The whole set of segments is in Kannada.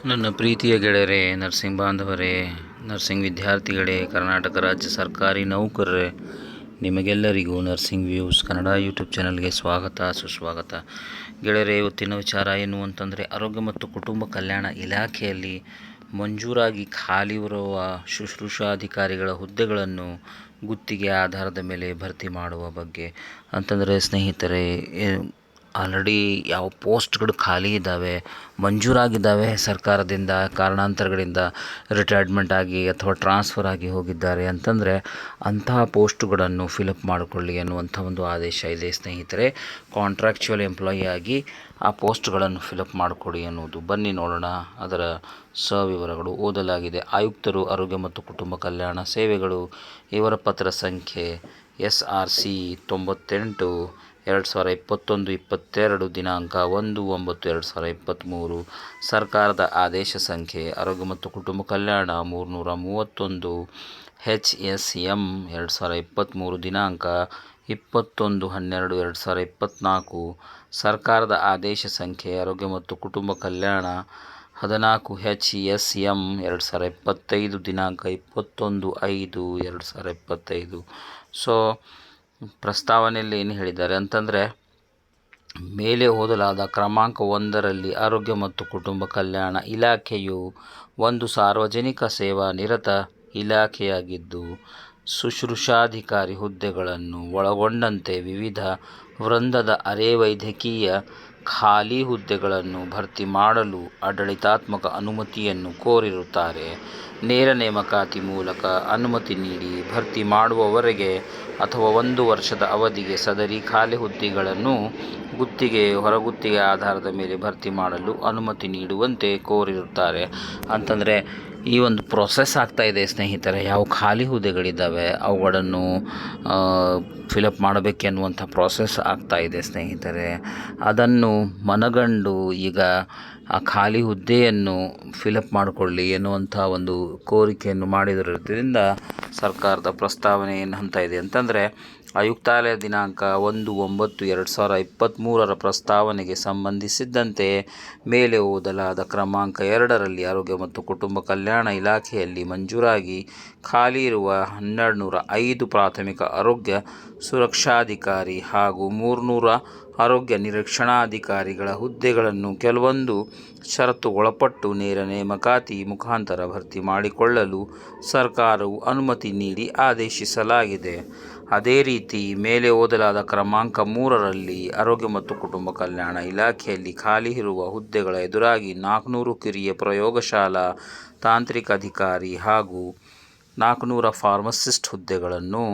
ನನ್ನ ಪ್ರೀತಿಯ ಗೆಳೆಯರೇ, ನರ್ಸಿಂಗ್ ಬಾಂಧವರೇ, ನರ್ಸಿಂಗ್ ವಿದ್ಯಾರ್ಥಿಗಳೇ, ಕರ್ನಾಟಕ ರಾಜ್ಯ ಸರ್ಕಾರಿ ನೌಕರರೇ, ನಿಮಗೆಲ್ಲರಿಗೂ ನರ್ಸಿಂಗ್ ವ್ಯೂಸ್ ಕನ್ನಡ ಯೂಟ್ಯೂಬ್ ಚಾನಲ್ಗೆ ಸ್ವಾಗತ ಸುಸ್ವಾಗತ. ಗೆಳೆಯರೇ, ಇವತ್ತಿನ ವಿಚಾರ ಏನು ಅಂತಂದರೆ, ಆರೋಗ್ಯ ಮತ್ತು ಕುಟುಂಬ ಕಲ್ಯಾಣ ಇಲಾಖೆಯಲ್ಲಿ ಮಂಜೂರಾಗಿ ಖಾಲಿ ಇರುವ ಶುಶ್ರೂಷಾಧಿಕಾರಿಗಳ ಹುದ್ದೆಗಳನ್ನು ಗುತ್ತಿಗೆ ಆಧಾರದ ಮೇಲೆ ಭರ್ತಿ ಮಾಡುವ ಬಗ್ಗೆ. ಅಂತಂದರೆ ಸ್ನೇಹಿತರೆ, ಆಲ್ರೆಡಿ ಯಾವ ಪೋಸ್ಟ್ಗಳು ಖಾಲಿ ಇದ್ದಾವೆ, ಮಂಜೂರಾಗಿದ್ದಾವೆ, ಸರ್ಕಾರದಿಂದ ಕಾರಣಾಂತರಗಳಿಂದ ರಿಟೈರ್ಮೆಂಟ್ ಆಗಿ ಅಥವಾ ಟ್ರಾನ್ಸ್ಫರ್ ಆಗಿ ಹೋಗಿದ್ದಾರೆ ಅಂತಂದರೆ ಅಂತಹ ಪೋಸ್ಟುಗಳನ್ನು ಫಿಲಪ್ ಮಾಡಿಕೊಳ್ಳಿ ಅನ್ನುವಂಥ ಒಂದು ಆದೇಶ ಇದೆ ಸ್ನೇಹಿತರೆ. ಕಾಂಟ್ರಾಕ್ಚುವಲ್ ಎಂಪ್ಲಾಯಿ ಆಗಿ ಆ ಪೋಸ್ಟ್ಗಳನ್ನು ಫಿಲಪ್ ಮಾಡಿಕೊಡಿ ಅನ್ನೋದು. ಬನ್ನಿ ನೋಡೋಣ ಅದರ ಸವಿವರಗಳು. ಓದಲಾಗಿದೆ. ಆಯುಕ್ತರು, ಆರೋಗ್ಯ ಮತ್ತು ಕುಟುಂಬ ಕಲ್ಯಾಣ ಸೇವೆಗಳು, ಇವರ ಪತ್ರ ಸಂಖ್ಯೆ SRC 98/2021, ದಿನಾಂಕ 1/9/2023. ಸರ್ಕಾರದ ಆದೇಶ ಸಂಖ್ಯೆ ಆರೋಗ್ಯ ಮತ್ತು ಕುಟುಂಬ ಕಲ್ಯಾಣ 331 HSM 2023, ದಿನಾಂಕ 21/12/2024. ಸರ್ಕಾರದ ಆದೇಶ ಸಂಖ್ಯೆ ಆರೋಗ್ಯ ಮತ್ತು ಕುಟುಂಬ ಕಲ್ಯಾಣ 14 HSM 2025, ದಿನಾಂಕ 21/5/2025. ಸೊ ಪ್ರಸ್ತಾವನೆಯಲ್ಲಿ ಏನು ಹೇಳಿದ್ದಾರೆ ಅಂತಂದರೆ, ಮೇಲೆ ಓದಲಾದ ಕ್ರಮಾಂಕ 1ರಲ್ಲಿ ಆರೋಗ್ಯ ಮತ್ತು ಕುಟುಂಬ ಕಲ್ಯಾಣ ಇಲಾಖೆಯು ಒಂದು ಸಾರ್ವಜನಿಕ ಸೇವಾ ನಿರತ ಇಲಾಖೆಯಾಗಿದ್ದು, ಶುಶ್ರೂಷಾಧಿಕಾರಿ ಹುದ್ದೆಗಳನ್ನು ಒಳಗೊಂಡಂತೆ ವಿವಿಧ ವೃಂದದ ಅರೆ ವೈದ್ಯಕೀಯ ಖಾಲಿ ಹುದ್ದೆಗಳನ್ನು ಭರ್ತಿ ಮಾಡಲು ಆಡಳಿತಾತ್ಮಕ ಅನುಮತಿಯನ್ನು ಕೋರಿರುತ್ತಾರೆ. ನೇರ ನೇಮಕಾತಿ ಮೂಲಕ ಅನುಮತಿ ನೀಡಿ ಭರ್ತಿ ಮಾಡುವವರೆಗೆ ಅಥವಾ 1 ವರ್ಷದ ಅವಧಿಗೆ ಸದರಿ ಖಾಲಿ ಹುದ್ದೆಗಳನ್ನು ಗುತ್ತಿಗೆ, ಹೊರಗುತ್ತಿಗೆ ಆಧಾರದ ಮೇಲೆ ಭರ್ತಿ ಮಾಡಲು ಅನುಮತಿ ನೀಡುವಂತೆ ಕೋರಿರುತ್ತಾರೆ. ಅಂತಂದರೆ ಈ ಒಂದು ಪ್ರೊಸೆಸ್ ಆಗ್ತಾಯಿದೆ ಸ್ನೇಹಿತರೆ. ಯಾವ ಖಾಲಿ ಹುದ್ದೆಗಳಿದ್ದಾವೆ ಅವುಗಳನ್ನು ಫಿಲಪ್ ಮಾಡಬೇಕೆನ್ನುವಂಥ ಪ್ರಾಸೆಸ್ ಆಗ್ತಾಯಿದೆ ಸ್ನೇಹಿತರೆ. ಅದನ್ನು ಮನಗಂಡು ಈಗ ಆ ಖಾಲಿ ಹುದ್ದೆಯನ್ನು ಫಿಲಪ್ ಮಾಡಿಕೊಳ್ಳಿ ಎನ್ನುವಂಥ ಒಂದು ಕೋರಿಕೆಯನ್ನು ಮಾಡಿರೋದ್ರಿಂದ ಸರ್ಕಾರದ ಪ್ರಸ್ತಾವನೆ ಏನು ಅಂತ ಇದೆ ಅಂತಂದರೆ, ಆಯುಕ್ತಾಲಯ ದಿನಾಂಕ 1/9/2023 ಪ್ರಸ್ತಾವನೆಗೆ ಸಂಬಂಧಿಸಿದಂತೆ ಮೇಲೆ ಓದಲಾದ ಕ್ರಮಾಂಕ 2ರಲ್ಲಿ ಆರೋಗ್ಯ ಮತ್ತು ಕುಟುಂಬ ಕಲ್ಯಾಣ ಇಲಾಖೆಯಲ್ಲಿ ಮಂಜೂರಾಗಿ ಖಾಲಿ ಇರುವ 1205 ಪ್ರಾಥಮಿಕ ಆರೋಗ್ಯ ಸುರಕ್ಷಾಧಿಕಾರಿ ಹಾಗೂ 300 ಆರೋಗ್ಯ ನಿರೀಕ್ಷಣಾಧಿಕಾರಿಗಳ ಹುದ್ದೆಗಳನ್ನು ಕೆಲವೊಂದು ಷರತ್ತುಗೊಳಪಟ್ಟು ನೇರ ನೇಮಕಾತಿ ಮುಖಾಂತರ ಭರ್ತಿ ಮಾಡಿಕೊಳ್ಳಲು ಸರ್ಕಾರವು ಅನುಮತಿ ನೀಡಿ ಆದೇಶಿಸಲಾಗಿದೆ. ಅದೇ ರೀತಿ ಮೇಲೆ ಓದಲಾದ ಕ್ರಮಾಂಕ 3ರಲ್ಲಿ ಆರೋಗ್ಯ ಮತ್ತು ಕುಟುಂಬ ಕಲ್ಯಾಣ ಇಲಾಖೆಯಲ್ಲಿ ಖಾಲಿ ಇರುವ ಹುದ್ದೆಗಳ ಎದುರಾಗಿ 400 ಕಿರಿಯ ಪ್ರಯೋಗಶಾಲಾ ತಾಂತ್ರಿಕ ಅಧಿಕಾರಿ ಹಾಗೂ 400 ಫಾರ್ಮಸಿಸ್ಟ್ ಹುದ್ದೆಗಳನ್ನು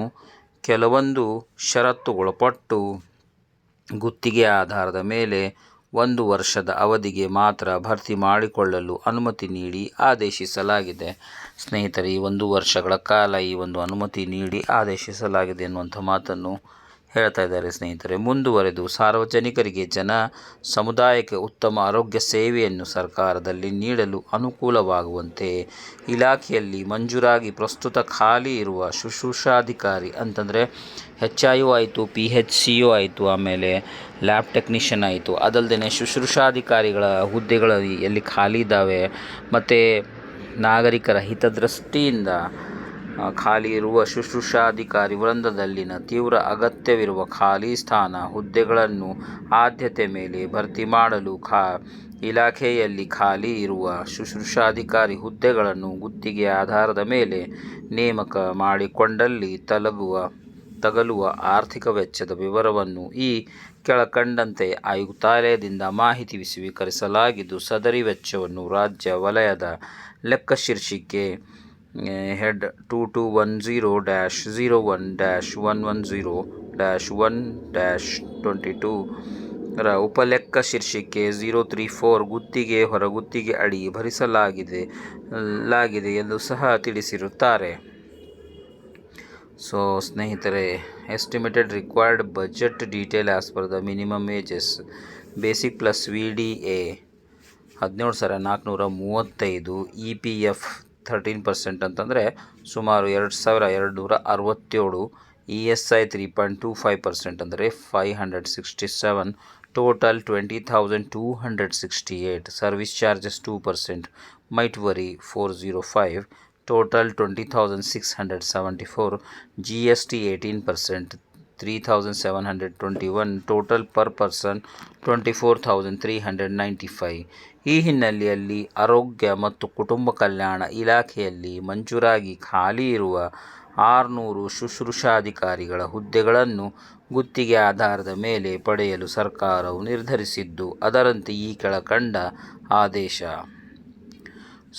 ಕೆಲವೊಂದು ಷರತ್ತುಗೊಳಪಟ್ಟು ಗುತ್ತಿಗೆ ಆಧಾರದ ಮೇಲೆ 1 ವರ್ಷದ ಅವಧಿಗೆ ಮಾತ್ರ ಭರ್ತಿ ಮಾಡಿಕೊಳ್ಳಲು ಅನುಮತಿ ನೀಡಿ ಆದೇಶಿಸಲಾಗಿದೆ. ಸ್ನೇಹಿತರೆ, ಈ 1 ವರ್ಷಗಳ ಕಾಲ ಈ ಒಂದು ಅನುಮತಿ ನೀಡಿ ಆದೇಶಿಸಲಾಗಿದೆ ಎನ್ನುವಂಥ ಮಾತನ್ನು ಹೇಳ್ತಾ ಇದ್ದಾರೆ ಸ್ನೇಹಿತರೆ. ಮುಂದುವರೆದು, ಸಾರ್ವಜನಿಕರಿಗೆ ಜನ ಸಮುದಾಯಕ್ಕೆ ಉತ್ತಮ ಆರೋಗ್ಯ ಸೇವೆಯನ್ನು ಸರ್ಕಾರದಲ್ಲಿ ನೀಡಲು ಅನುಕೂಲವಾಗುವಂತೆ ಇಲಾಖೆಯಲ್ಲಿ ಮಂಜೂರಾಗಿ ಪ್ರಸ್ತುತ ಖಾಲಿ ಇರುವ ಶುಶ್ರೂಷಾಧಿಕಾರಿ ಅಂತಂದರೆ HIU ಆಯಿತು, PHCU ಆಯಿತು, ಆಮೇಲೆ ಲ್ಯಾಬ್ ಟೆಕ್ನಿಷಿಯನ್ ಆಯಿತು, ಅದಲ್ಲದೆ ಶುಶ್ರೂಷಾಧಿಕಾರಿಗಳ ಹುದ್ದೆಗಳು ಎಲ್ಲಿ ಖಾಲಿ ಇದ್ದಾವೆ ಮತ್ತು ನಾಗರಿಕರ ಹಿತದೃಷ್ಟಿಯಿಂದ ಖಾಲಿ ಇರುವ ಶುಶ್ರೂಷಾಧಿಕಾರಿ ವೃಂದದಲ್ಲಿನ ತೀವ್ರ ಅಗತ್ಯವಿರುವ ಖಾಲಿ ಸ್ಥಾನ ಹುದ್ದೆಗಳನ್ನು ಆದ್ಯತೆ ಮೇಲೆ ಭರ್ತಿ ಮಾಡಲು ಇಲಾಖೆಯಲ್ಲಿ ಖಾಲಿ ಇರುವ ಶುಶ್ರೂಷಾಧಿಕಾರಿ ಹುದ್ದೆಗಳನ್ನು ಗುತ್ತಿಗೆ ಆಧಾರದ ಮೇಲೆ ನೇಮಕ ಮಾಡಿಕೊಂಡಲ್ಲಿ ತಗಲುವ ಆರ್ಥಿಕ ವೆಚ್ಚದ ವಿವರವನ್ನು ಈ ಕೆಳಕಂಡಂತೆ ಆಯುಕ್ತಾಲಯದಿಂದ ಮಾಹಿತಿ ಸ್ವೀಕರಿಸಲಾಗಿದ್ದು, ಸದರಿ ವೆಚ್ಚವನ್ನು ರಾಜ್ಯ ವಲಯದ ಲೆಕ್ಕಶೀರ್ಷಿಕೆ ಹೆಡ್ 2210-01-110-1-22 ರ ಉಪಲೆಕ್ಕ ಶೀರ್ಷಿಕೆ 034 ಗುತ್ತಿಗೆ, ಹೊರಗುತ್ತಿಗೆ ಅಡಿ ಭರಿಸಲಾಗಿದೆ ಎಂದು ಸಹ ತಿಳಿಸಿರುತ್ತಾರೆ. ಸೊ ಸ್ನೇಹಿತರೆ, estimated required budget detail as per the minimum wages basic plus VDA 17,435, EPF 13% ಅಂತಂದರೆ ಸುಮಾರು 2,267, ESI 3.25% ಅಂದರೆ 567, total 20,268, service charges 2%, might worry 405, total 20,674, GST 18%, 3,721, total per person 24,395. ಈ ಹಿನ್ನೆಲೆಯಲ್ಲಿ ಆರೋಗ್ಯ ಮತ್ತು ಕುಟುಂಬ ಕಲ್ಯಾಣ ಇಲಾಖೆಯಲ್ಲಿ ಮಂಜೂರಾಗಿ ಖಾಲಿ ಇರುವ 600 ಶುಶ್ರೂಷಾಧಿಕಾರಿಗಳ ಹುದ್ದೆಗಳನ್ನು ಗುತ್ತಿಗೆ ಆಧಾರದ ಮೇಲೆ ಪಡೆಯಲು ಸರ್ಕಾರವು ನಿರ್ಧರಿಸಿದ್ದು, ಅದರಂತೆ ಈ ಕೆಳಕಂಡ ಆದೇಶ.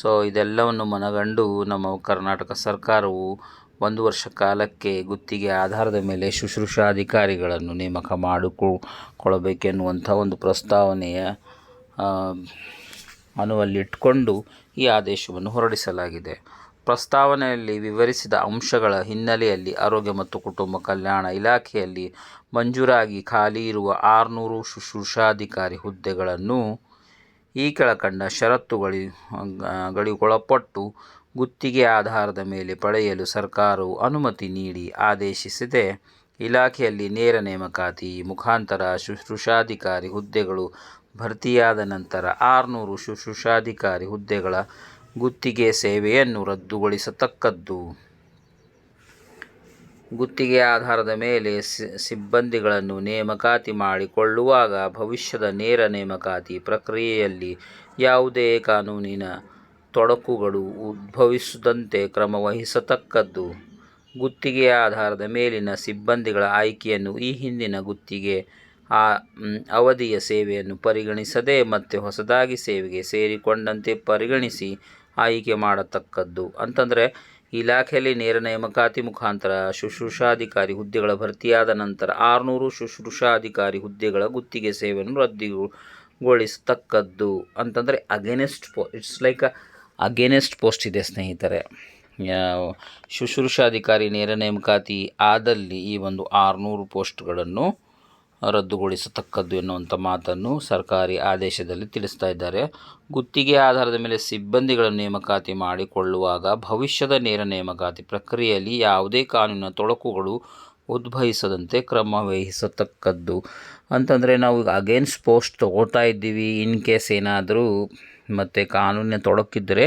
ಸೊ ಇದೆಲ್ಲವನ್ನು ಮನಗಂಡು ನಮ್ಮ ಕರ್ನಾಟಕ ಸರ್ಕಾರವು 1 ವರ್ಷ ಕಾಲಕ್ಕೆ ಗುತ್ತಿಗೆ ಆಧಾರದ ಮೇಲೆ ಶುಶ್ರೂಷಾಧಿಕಾರಿಗಳನ್ನು ನೇಮಕ ಮಾಡಿಕೊಳ್ಳಬೇಕೆನ್ನುವಂಥ ಒಂದು ಪ್ರಸ್ತಾವನೆಯ ಅನುವಲ್ಲಿಟ್ಟುಕೊಂಡು ಈ ಆದೇಶವನ್ನು ಹೊರಡಿಸಲಾಗಿದೆ. ಪ್ರಸ್ತಾವನೆಯಲ್ಲಿ ವಿವರಿಸಿದ ಅಂಶಗಳ ಹಿನ್ನೆಲೆಯಲ್ಲಿ ಆರೋಗ್ಯ ಮತ್ತು ಕುಟುಂಬ ಕಲ್ಯಾಣ ಇಲಾಖೆಯಲ್ಲಿ ಮಂಜೂರಾಗಿ ಖಾಲಿ ಇರುವ 600 ಶುಶ್ರೂಷಾಧಿಕಾರಿ ಹುದ್ದೆಗಳನ್ನು ಈ ಕೆಳಕಂಡ ಷರತ್ತುಗಳಿಗೊಳಪಟ್ಟು ಗುತ್ತಿಗೆ ಆಧಾರದ ಮೇಲೆ ಪಡೆಯಲು ಸರ್ಕಾರವು ಅನುಮತಿ ನೀಡಿ ಆದೇಶಿಸಿದೆ. ಇಲಾಖೆಯಲ್ಲಿ ನೇರ ನೇಮಕಾತಿ ಮುಖಾಂತರ ಶುಶ್ರೂಷಾಧಿಕಾರಿ ಹುದ್ದೆಗಳು ಭರ್ತಿಯಾದ ನಂತರ 600 ಶುಶ್ರೂಷಾಧಿಕಾರಿ ಹುದ್ದೆಗಳ ಗುತ್ತಿಗೆ ಸೇವೆಯನ್ನು ರದ್ದುಗೊಳಿಸತಕ್ಕದ್ದು. ಗುತ್ತಿಗೆ ಆಧಾರದ ಮೇಲೆ ಸಿಬ್ಬಂದಿಗಳನ್ನು ನೇಮಕಾತಿ ಮಾಡಿಕೊಳ್ಳುವಾಗ ಭವಿಷ್ಯದ ನೇರ ನೇಮಕಾತಿ ಪ್ರಕ್ರಿಯೆಯಲ್ಲಿ ಯಾವುದೇ ಕಾನೂನಿನ ತೊಡಕುಗಳು ಉದ್ಭವಿಸದಂತೆ ಕ್ರಮವಹಿಸತಕ್ಕದ್ದು. ಗುತ್ತಿಗೆ ಆಧಾರದ ಮೇಲಿನ ಸಿಬ್ಬಂದಿಗಳ ಆಯ್ಕೆಯನ್ನು ಈ ಹಿಂದಿನ ಗುತ್ತಿಗೆ ಅವಧಿಯ ಸೇವೆಯನ್ನು ಪರಿಗಣಿಸದೆ ಮತ್ತೆ ಹೊಸದಾಗಿ ಸೇವೆಗೆ ಸೇರಿಕೊಂಡಂತೆ ಪರಿಗಣಿಸಿ ಆಯ್ಕೆ ಮಾಡತಕ್ಕದ್ದು. ಅಂತಂದರೆ ಇಲಾಖೆಯಲ್ಲಿ ನೇರ ನೇಮಕಾತಿ ಮುಖಾಂತರ ಶುಶ್ರೂಷಾಧಿಕಾರಿ ಹುದ್ದೆಗಳ ಭರ್ತಿಯಾದ ನಂತರ 600 ಶುಶ್ರೂಷಾಧಿಕಾರಿ ಹುದ್ದೆಗಳ ಗುತ್ತಿಗೆ ಸೇವೆಯನ್ನು ರದ್ದುಗೊಳಿಸತಕ್ಕದ್ದು. ಅಂತಂದರೆ ಇಟ್ಸ್ ಲೈಕ್ ಅಗೇನೆಸ್ಟ್ ಪೋಸ್ಟ್ ಇದೆ ಸ್ನೇಹಿತರೆ. ಶುಶ್ರೂಷಾಧಿಕಾರಿ ನೇರ ನೇಮಕಾತಿ ಆದಲ್ಲಿ ಈ ಒಂದು 600 ಪೋಸ್ಟ್ಗಳನ್ನು ರದ್ದುಗೊಳಿಸತಕ್ಕದ್ದು ಎನ್ನುವಂಥ ಮಾತನ್ನು ಸರ್ಕಾರಿ ಆದೇಶದಲ್ಲಿ ತಿಳಿಸ್ತಾ ಇದ್ದಾರೆ. ಗುತ್ತಿಗೆ ಆಧಾರದ ಮೇಲೆ ಸಿಬ್ಬಂದಿಗಳನ್ನು ನೇಮಕಾತಿ ಮಾಡಿಕೊಳ್ಳುವಾಗ ಭವಿಷ್ಯದ ನೇರ ನೇಮಕಾತಿ ಪ್ರಕ್ರಿಯೆಯಲ್ಲಿ ಯಾವುದೇ ಕಾನೂನಿನ ತೊಡಕುಗಳು ಉದ್ಭವಿಸದಂತೆ ಕ್ರಮ ವಹಿಸತಕ್ಕದ್ದು. ಅಂತಂದರೆ ನಾವು ಅಗೇನ್ಸ್ಟ್ ಪೋಸ್ಟ್ ತೊಗೋತಾ ಇದ್ದೀವಿ, ಇನ್ ಕೇಸ್ ಏನಾದರೂ ಮತ್ತು ಕಾನೂನಿನ ತೊಡಕಿದ್ದರೆ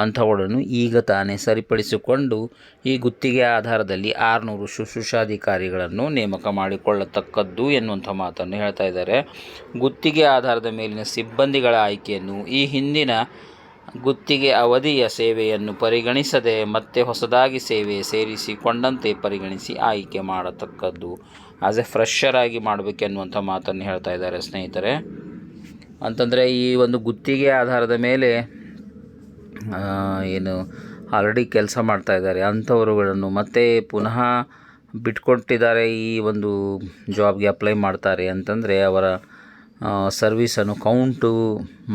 ಅಂಥವುಗಳನ್ನು ಈಗ ತಾನೇ ಸರಿಪಡಿಸಿಕೊಂಡು ಈ ಗುತ್ತಿಗೆ ಆಧಾರದಲ್ಲಿ 600 ಶುಶ್ರೂಷಾಧಿಕಾರಿಗಳನ್ನು ನೇಮಕ ಮಾಡಿಕೊಳ್ಳತಕ್ಕದ್ದು ಎನ್ನುವಂಥ ಮಾತನ್ನು ಹೇಳ್ತಾ ಇದ್ದಾರೆ. ಗುತ್ತಿಗೆ ಆಧಾರದ ಮೇಲಿನ ಸಿಬ್ಬಂದಿಗಳ ಆಯ್ಕೆಯನ್ನು ಈ ಹಿಂದಿನ ಗುತ್ತಿಗೆ ಅವಧಿಯ ಸೇವೆಯನ್ನು ಪರಿಗಣಿಸದೆ ಮತ್ತೆ ಹೊಸದಾಗಿ ಸೇವೆ ಸೇರಿಸಿಕೊಂಡಂತೆ ಪರಿಗಣಿಸಿ ಆಯ್ಕೆ ಮಾಡತಕ್ಕದ್ದು. ಆಸ್ ಎ ಫ್ರೆಷರ್ ಆಗಿ ಮಾಡಬೇಕೆನ್ನುವಂಥ ಮಾತನ್ನು ಹೇಳ್ತಾ ಇದ್ದಾರೆ ಸ್ನೇಹಿತರೆ. ಅಂತಂದರೆ ಈ ಒಂದು ಗುತ್ತಿಗೆ ಆಧಾರದ ಮೇಲೆ ಏನು ಆಲ್ರೆಡಿ ಕೆಲಸ ಮಾಡ್ತಾ ಇದ್ದಾರೆ ಅಂಥವರುಗಳನ್ನು ಮತ್ತೆ ಪುನಃ ಬಿಟ್ಕೊಟ್ಟಿದ್ದಾರೆ, ಈ ಒಂದು ಜಾಬ್ಗೆ ಅಪ್ಲೈ ಮಾಡ್ತಾರೆ ಅಂತಂದರೆ ಅವರ ಸರ್ವೀಸನ್ನು ಕೌಂಟು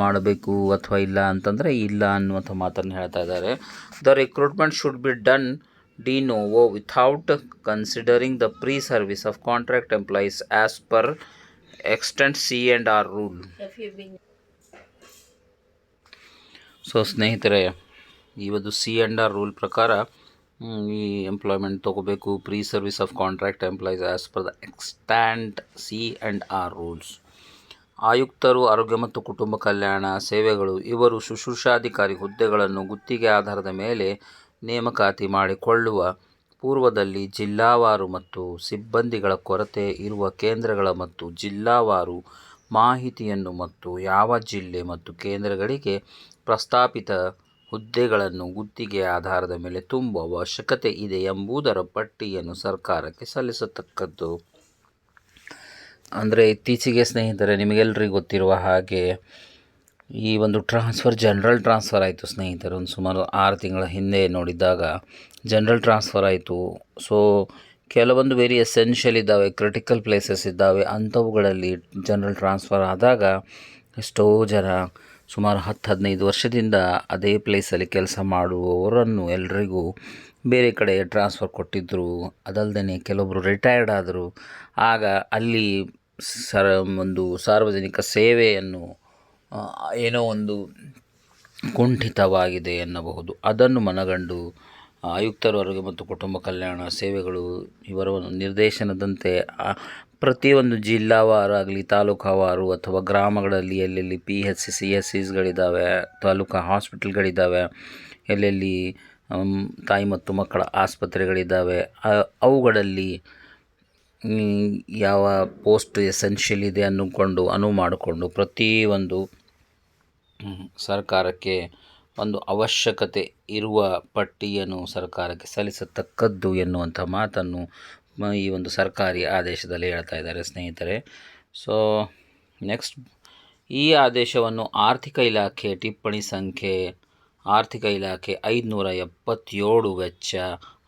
ಮಾಡಬೇಕು ಅಥವಾ ಇಲ್ಲ ಅಂತಂದರೆ ಇಲ್ಲ ಅನ್ನುವಂಥ ಮಾತನ್ನು ಹೇಳ್ತಾ ಇದ್ದಾರೆ. The recruitment should be done de novo without considering the pre service of contract employees as per extent C&R rule. So ಸ್ನೇಹಿತರೆ, ಈ ಒಂದು C&R ರೂಲ್ ಪ್ರಕಾರ ಈ ಎಂಪ್ಲಾಯ್ಮೆಂಟ್ ತೊಗೋಬೇಕು pre service of contract employees as per the extent C&R rules. ಆಯುಕ್ತರು, ಆರೋಗ್ಯ ಮತ್ತು ಕುಟುಂಬ ಕಲ್ಯಾಣ ಸೇವೆಗಳು ಇವರು ಶುಶ್ರೂಷಾಧಿಕಾರಿ ಹುದ್ದೆಗಳನ್ನು ಗುತ್ತಿಗೆ ಆಧಾರದ ಮೇಲೆ ನೇಮಕಾತಿ ಮಾಡಿಕೊಳ್ಳುವ ಪೂರ್ವದಲ್ಲಿ ಜಿಲ್ಲಾವಾರು ಮತ್ತು ಸಿಬ್ಬಂದಿಗಳ ಕೊರತೆ ಇರುವ ಕೇಂದ್ರಗಳ ಮತ್ತು ಜಿಲ್ಲಾವಾರು ಮಾಹಿತಿಯನ್ನು ಮತ್ತು ಯಾವ ಜಿಲ್ಲೆ ಮತ್ತು ಕೇಂದ್ರಗಳಿಗೆ ಪ್ರಸ್ತಾಪಿತ ಹುದ್ದೆಗಳನ್ನು ಗುತ್ತಿಗೆ ಆಧಾರದ ಮೇಲೆ ತುಂಬುವ ಅವಶ್ಯಕತೆ ಇದೆ ಎಂಬುದರ ಪಟ್ಟಿಯನ್ನು ಸರ್ಕಾರಕ್ಕೆ ಸಲ್ಲಿಸತಕ್ಕದ್ದು. ಅಂದರೆ ಇತ್ತೀಚೆಗೆ ಸ್ನೇಹಿತರೆ ನಿಮಗೆಲ್ಲರಿಗೂ ಗೊತ್ತಿರುವ ಹಾಗೆ ಈ ಒಂದು ಜನರಲ್ ಟ್ರಾನ್ಸ್ಫರ್ ಆಯಿತು ಸ್ನೇಹಿತರೆ. ಒಂದು ಸುಮಾರು 6 ತಿಂಗಳ ಹಿಂದೆ ನೋಡಿದಾಗ ಜನರಲ್ ಟ್ರಾನ್ಸ್ಫರ್ ಆಯಿತು. ಸೊ ಕೆಲವೊಂದು ವೆರಿ ಎಸೆನ್ಷಿಯಲ್ ಇದ್ದಾವೆ, ಕ್ರಿಟಿಕಲ್ ಪ್ಲೇಸಸ್ ಇದ್ದಾವೆ, ಅಂಥವುಗಳಲ್ಲಿ ಜನರಲ್ ಟ್ರಾನ್ಸ್ಫರ್ ಆದಾಗ ಎಷ್ಟೋ ಜನ ಸುಮಾರು 10-15 ವರ್ಷದಿಂದ ಅದೇ ಪ್ಲೇಸಲ್ಲಿ ಕೆಲಸ ಮಾಡುವವರನ್ನು ಎಲ್ರಿಗೂ ಬೇರೆ ಕಡೆ ಟ್ರಾನ್ಸ್ಫರ್ ಕೊಟ್ಟಿದ್ದರು. ಅದಲ್ಲದೆ ಕೆಲವೊಬ್ಬರು ರಿಟೈರ್ಡ್ ಆದರು. ಆಗ ಅಲ್ಲಿ ಒಂದು ಸಾರ್ವಜನಿಕ ಸೇವೆಯನ್ನು ಏನೋ ಒಂದು ಕುಂಠಿತವಾಗಿದೆ ಎನ್ನಬಹುದು. ಅದನ್ನು ಮನಗಂಡು ಆಯುಕ್ತರು, ಆರೋಗ್ಯ ಮತ್ತು ಕುಟುಂಬ ಕಲ್ಯಾಣ ಸೇವೆಗಳು ಇವರ ನಿರ್ದೇಶನದಂತೆ ಪ್ರತಿಯೊಂದು ಜಿಲ್ಲಾವಾರಾಗಲಿ ತಾಲೂಕಾವಾರು ಅಥವಾ ಗ್ರಾಮಗಳಲ್ಲಿ ಎಲ್ಲೆಲ್ಲಿ PHC CSCಗಳಿದ್ದಾವೆ, ತಾಲೂಕಾ ಹಾಸ್ಪಿಟಲ್ಗಳಿದ್ದಾವೆ, ಎಲ್ಲೆಲ್ಲಿ ತಾಯಿ ಮತ್ತು ಮಕ್ಕಳ ಆಸ್ಪತ್ರೆಗಳಿದ್ದಾವೆ, ಅವುಗಳಲ್ಲಿ ಯಾವ ಪೋಸ್ಟ್ ಎಸೆನ್ಷಿಯಲ್ ಇದೆ ಅನುವು ಮಾಡಿಕೊಂಡು ಪ್ರತಿಯೊಂದು ಸರ್ಕಾರಕ್ಕೆ ಒಂದು ಅವಶ್ಯಕತೆ ಇರುವ ಪಟ್ಟಿಯನ್ನು ಸರ್ಕಾರಕ್ಕೆ ಸಲ್ಲಿಸತಕ್ಕದ್ದು ಎನ್ನುವಂಥ ಮಾತನ್ನು ಈ ಒಂದು ಸರ್ಕಾರಿ ಆದೇಶದಲ್ಲಿ ಹೇಳ್ತಾ ಇದ್ದಾರೆ ಸ್ನೇಹಿತರೆ. ಸೊ ನೆಕ್ಸ್ಟ್, ಈ ಆದೇಶವನ್ನು ಆರ್ಥಿಕ ಇಲಾಖೆ ಟಿಪ್ಪಣಿ ಸಂಖ್ಯೆ ಆರ್ಥಿಕ ಇಲಾಖೆ 577 ವೆಚ್ಚ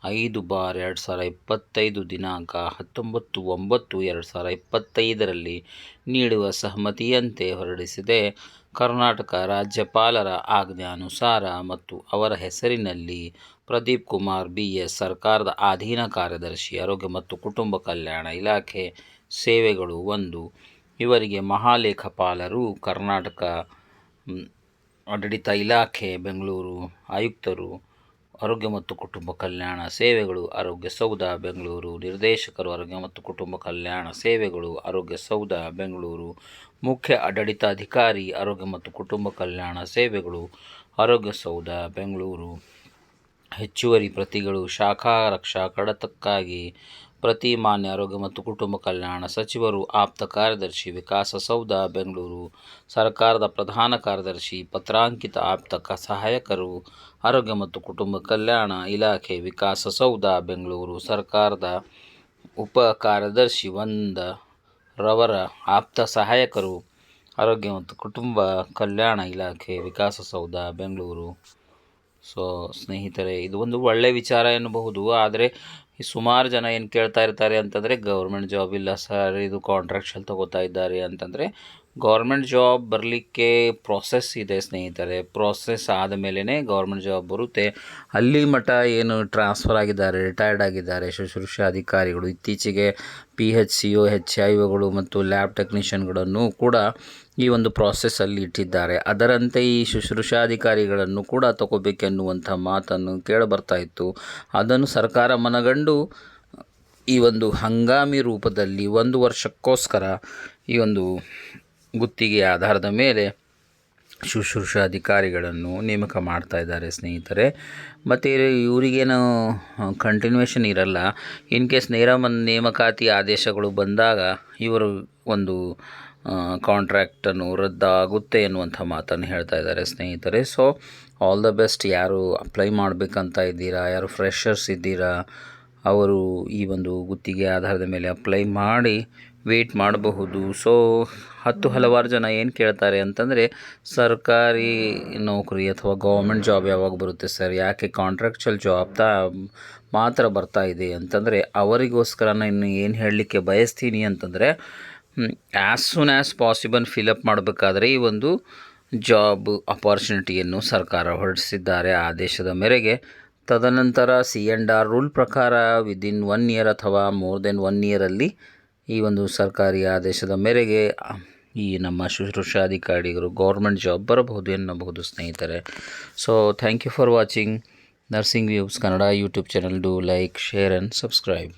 5/2025 ದಿನಾಂಕ 19/9/2025 ನೀಡುವ ಸಹಮತಿಯಂತೆ ಹೊರಡಿಸಿದೆ. ಕರ್ನಾಟಕ ರಾಜ್ಯಪಾಲರ ಆಜ್ಞಾನುಸಾರ ಮತ್ತು ಅವರ ಹೆಸರಿನಲ್ಲಿ ಪ್ರದೀಪ್ ಕುಮಾರ್ BS ಸರ್ಕಾರದ ಅಧೀನ ಕಾರ್ಯದರ್ಶಿ, ಆರೋಗ್ಯ ಮತ್ತು ಕುಟುಂಬ ಕಲ್ಯಾಣ ಇಲಾಖೆ ಸೇವೆಗಳು 1. ಇವರಿಗೆ ಮಹಾಲೇಖಪಾಲರು, ಕರ್ನಾಟಕ ಆಡಳಿತ ಇಲಾಖೆ ಬೆಂಗಳೂರು ಆಯುಕ್ತರು, ಆರೋಗ್ಯ ಮತ್ತು ಕುಟುಂಬ ಕಲ್ಯಾಣ ಸೇವೆಗಳು, ಆರೋಗ್ಯ ಸೌಧ ಬೆಂಗಳೂರು ನಿರ್ದೇಶಕರು, ಆರೋಗ್ಯ ಮತ್ತು ಕುಟುಂಬ ಕಲ್ಯಾಣ ಸೇವೆಗಳು, ಆರೋಗ್ಯ ಸೌಧ ಬೆಂಗಳೂರು ಮುಖ್ಯ ಆಡಳಿತಾಧಿಕಾರಿ, ಆರೋಗ್ಯ ಮತ್ತು ಕುಟುಂಬ ಕಲ್ಯಾಣ ಸೇವೆಗಳು, ಆರೋಗ್ಯ ಸೌಧ ಬೆಂಗಳೂರು. ಹೆಚ್ಚುವರಿ ಪ್ರತಿಗಳು ಶಾಖಾ ರಕ್ಷಾ ಕಡತಕ್ಕಾಗಿ ಪ್ರತಿ ಮಾನ್ಯ ಆರೋಗ್ಯ ಮತ್ತು ಕುಟುಂಬ ಕಲ್ಯಾಣ ಸಚಿವರು, ಆಪ್ತ ಕಾರ್ಯದರ್ಶಿ, ವಿಕಾಸಸೌಧ ಬೆಂಗಳೂರು ಸರ್ಕಾರದ ಪ್ರಧಾನ ಕಾರ್ಯದರ್ಶಿ, ಪತ್ರಾಂಕಿತ ಆಪ್ತ ಸಹಾಯಕರು, ಆರೋಗ್ಯ ಮತ್ತು ಕುಟುಂಬ ಕಲ್ಯಾಣ ಇಲಾಖೆ ವಿಕಾಸಸೌಧ ಬೆಂಗಳೂರು ಸರ್ಕಾರದ ಉಪ ಕಾರ್ಯದರ್ಶಿ 1 ರವರ ಆಪ್ತ ಸಹಾಯಕರು, ಆರೋಗ್ಯ ಮತ್ತು ಕುಟುಂಬ ಕಲ್ಯಾಣ ಇಲಾಖೆ ವಿಕಾಸಸೌಧ ಬೆಂಗಳೂರು. ಸೊ ಸ್ನೇಹಿತರೆ, ಇದು ಒಂದು ಒಳ್ಳೆಯ ವಿಚಾರ ಎನ್ನಬಹುದು. ಆದರೆ ಸುಮಾರು ಜನ ಏನು ಕೇಳ್ತಾ ಇರ್ತಾರೆ ಅಂತಂದರೆ, ಗೌರ್ಮೆಂಟ್ ಜಾಬ್ ಇಲ್ಲ ಸರ್, ಇದು ಕಾಂಟ್ರಾಕ್ಚುಯಲ್ ತಗೋತಾ ಇದ್ದಾರೆ ಅಂತಂದರೆ, ಗೌರ್ಮೆಂಟ್ ಜಾಬ್ ಬರಲಿಕ್ಕೆ ಪ್ರೋಸೆಸ್ ಇದೆ ಸ್ನೇಹಿತರೆ. ಪ್ರೋಸೆಸ್ ಆದ ಮೇಲೇ ಗೌರ್ಮೆಂಟ್ ಜಾಬ್ ಬರುತ್ತೆ. ಅಲ್ಲಿ ಮಟ್ಟ ಏನು ಟ್ರಾನ್ಸ್ಫರ್ ಆಗಿದ್ದಾರೆ, ರಿಟೈರ್ಡ್ ಆಗಿದ್ದಾರೆ ಶುಶ್ರೂಷಾ ಅಧಿಕಾರಿಗಳು, ಇತ್ತೀಚೆಗೆ PHCO HIOಗಳು ಮತ್ತು ಲ್ಯಾಬ್ ಟೆಕ್ನಿಷಿಯನ್ಗಳನ್ನು ಕೂಡ ಈ ಒಂದು ಪ್ರಾಸೆಸ್ಸಲ್ಲಿ ಇಟ್ಟಿದ್ದಾರೆ. ಅದರಂತೆ ಈ ಶುಶ್ರೂಷಾಧಿಕಾರಿಗಳನ್ನು ಕೂಡ ತಗೋಬೇಕೆನ್ನುವಂಥ ಮಾತನ್ನು ಕೇಳಬರ್ತಾ ಇತ್ತು. ಅದನ್ನು ಸರ್ಕಾರ ಮನಗಂಡು ಈ ಒಂದು ಹಂಗಾಮಿ ರೂಪದಲ್ಲಿ 1 ವರ್ಷಕ್ಕೋಸ್ಕರ ಈ ಒಂದು ಗುತ್ತಿಗೆ ಆಧಾರದ ಮೇಲೆ ಶುಶ್ರೂಷಾಧಿಕಾರಿಗಳನ್ನು ನೇಮಕ ಮಾಡ್ತಾ ಇದ್ದಾರೆ ಸ್ನೇಹಿತರೆ. ಮತ್ತು ಇವರಿಗೇನು ಕಂಟಿನ್ಯೂಷನ್ ಇರಲ್ಲ. ಇನ್ ಕೇಸ್ ನೇಮಕಾತಿ ಆದೇಶಗಳು ಬಂದಾಗ ಇವರು ಒಂದು ಕಾಂಟ್ರ್ಯಾಕ್ಟನ್ನು ರದ್ದಾಗುತ್ತೆ ಎನ್ನುವಂಥ ಮಾತನ್ನು ಹೇಳ್ತಾ ಇದ್ದಾರೆ ಸ್ನೇಹಿತರೆ. So all the best. ಯಾರು ಅಪ್ಲೈ ಮಾಡಬೇಕಂತ ಇದ್ದೀರಾ, ಯಾರು ಫ್ರೆಷರ್ಸ್ ಇದ್ದೀರಾ, ಅವರು ಈ ಒಂದು ಗುತ್ತಿಗೆ ಆಧಾರದ ಮೇಲೆ ಅಪ್ಲೈ ಮಾಡಿ ವೇಟ್ ಮಾಡಬಹುದು. ಸೊ ಹಲವಾರು ಜನ ಏನು ಕೇಳ್ತಾರೆ ಅಂತಂದರೆ, ಸರ್ಕಾರಿ ನೌಕರಿ ಅಥವಾ ಗೌರ್ಮೆಂಟ್ ಜಾಬ್ ಯಾವಾಗ ಬರುತ್ತೆ ಸರ್, ಯಾಕೆ ಕಾಂಟ್ರಾಕ್ಚುಯಲ್ ಜಾಬ್ ಮಾತ್ರ ಬರ್ತಾ ಇದೆ ಅಂತಂದರೆ, ಅವರಿಗೋಸ್ಕರ ನಾನು ಏನು ಹೇಳಲಿಕ್ಕೆ ಬಯಸ್ತೀನಿ ಅಂತಂದರೆ, as soon as possible fill up ಮಾಡಬೇಕಾದ್ರೆ ಈ ಒಂದು ಜಾಬ್ ಅಪಾರ್ಚುನಿಟಿಯನ್ನು ಸರ್ಕಾರ ಹೊರಡಿಸಿದ್ದಾರೆ ಆದೇಶದ ಮೇರೆಗೆ. ತದನಂತರ C&R ರೂಲ್ ಪ್ರಕಾರ ವಿದಿನ್ 1 ಇಯರ್ ಅಥವಾ ಮೋರ್ ದೆನ್ 1 ಇಯರಲ್ಲಿ ಈ ಒಂದು ಸರ್ಕಾರಿ ಆದೇಶದ ಮೇರೆಗೆ ಈ ನಮ್ಮ ಶುಶ್ರೂಷಾಧಿಕಾರಿಗಳು ಗೌರ್ಮೆಂಟ್ ಜಾಬ್ ಬರಬಹುದು ಎನ್ನಬಹುದು ಸ್ನೇಹಿತರೆ. So thank you for watching nursing views Kannada YouTube channel. Do like, share and subscribe.